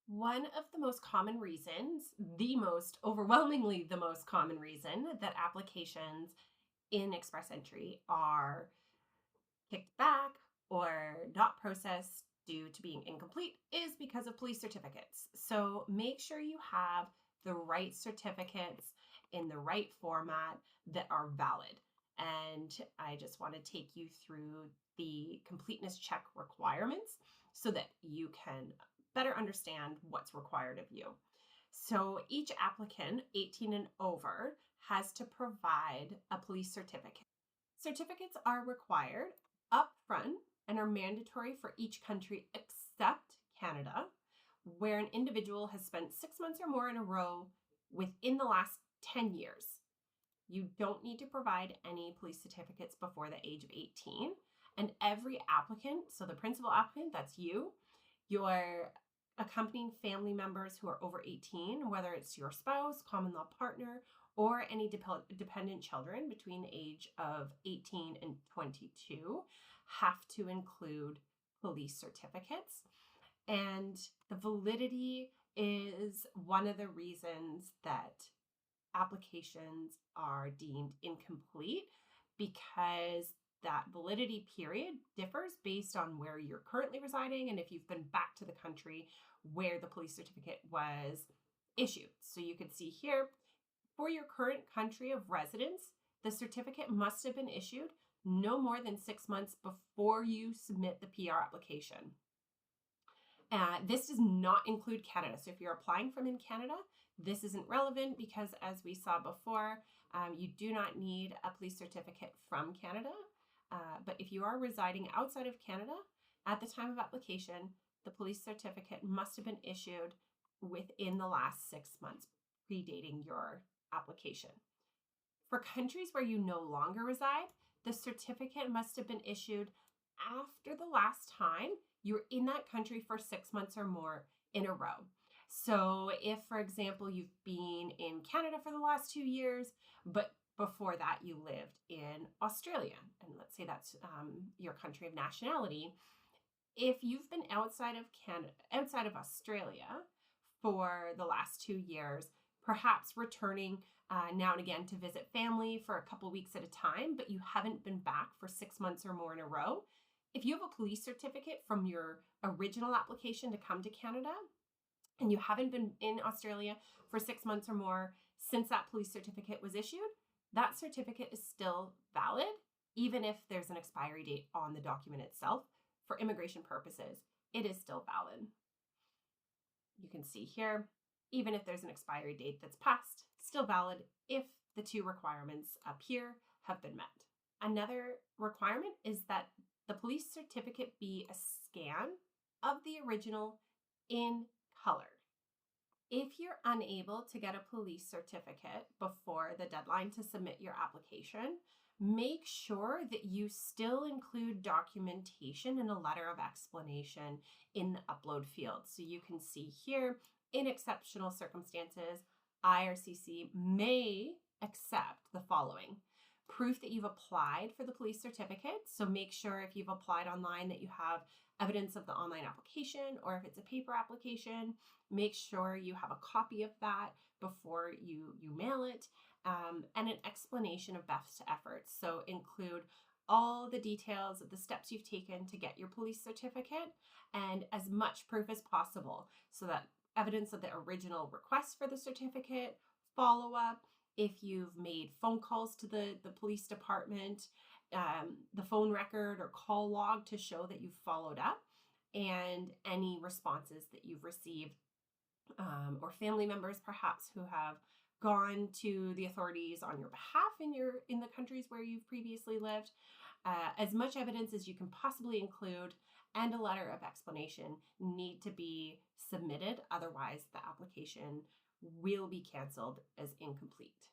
One of the most common reasons, the most overwhelmingly the most common reason that applications in Express Entry are kicked back or not processed due to being incomplete is because of police certificates. So make sure you have the right certificates in the right format that are valid. And I just want to take you through the completeness check requirements so that you can better understand what's required of you. So each applicant 18 and over has to provide a police certificate. Certificates are required upfront and are mandatory for each country except Canada, where an individual has spent 6 months or more in a row within the last 10 years. You don't need to provide any police certificates before the age of 18. And every applicant, so the principal applicant, that's you, your accompanying family members who are over 18, whether it's your spouse, common law partner, or any dependent children between the age of 18 and 22, have to include police certificates. And the validity is one of the reasons that applications are deemed incomplete, because that validity period differs based on where you're currently residing and if you've been back to the country where the police certificate was issued. So you can see here, for your current country of residence, the certificate must have been issued no more than 6 months before you submit the PR application. This does not include Canada. So if you're applying from in Canada, this isn't relevant because, as we saw before, you do not need a police certificate from Canada. But if you are residing outside of Canada at the time of application, the police certificate must have been issued within the last 6 months predating your application. For countries where you no longer reside, the certificate must have been issued after the last time you were in that country for 6 months or more in a row. So if, for example, you've been in Canada for the last 2 years, but before that you lived in Australia, and let's say that's your country of nationality, if you've been outside of Australia for the last 2 years, perhaps returning now and again to visit family for a couple weeks at a time, but you haven't been back for 6 months or more in a row, if you have a police certificate from your original application to come to Canada and you haven't been in Australia for 6 months or more since that police certificate was issued, that certificate is still valid, even if there's an expiry date on the document itself. For immigration purposes, it is still valid. You can see here, even if there's an expiry date that's passed, still valid if the two requirements up here have been met. Another requirement is that the police certificate be a scan of the original in color. If you're unable to get a police certificate before the deadline to submit your application, make sure that you still include documentation and a letter of explanation in the upload field. So you can see here, in exceptional circumstances, IRCC may accept the following: proof that you've applied for the police certificate. So make sure if you've applied online that you have evidence of the online application, or if it's a paper application, make sure you have a copy of that before you mail it, and an explanation of best efforts. So include all the details of the steps you've taken to get your police certificate and as much proof as possible, so that evidence of the original request for the certificate, follow up, if you've made phone calls to the police department, the phone record or call log to show that you've followed up, and any responses that you've received, or family members perhaps who have gone to the authorities on your behalf in the countries where you've previously lived. As much evidence as you can possibly include and a letter of explanation need to be submitted. Otherwise, the application will be canceled as incomplete.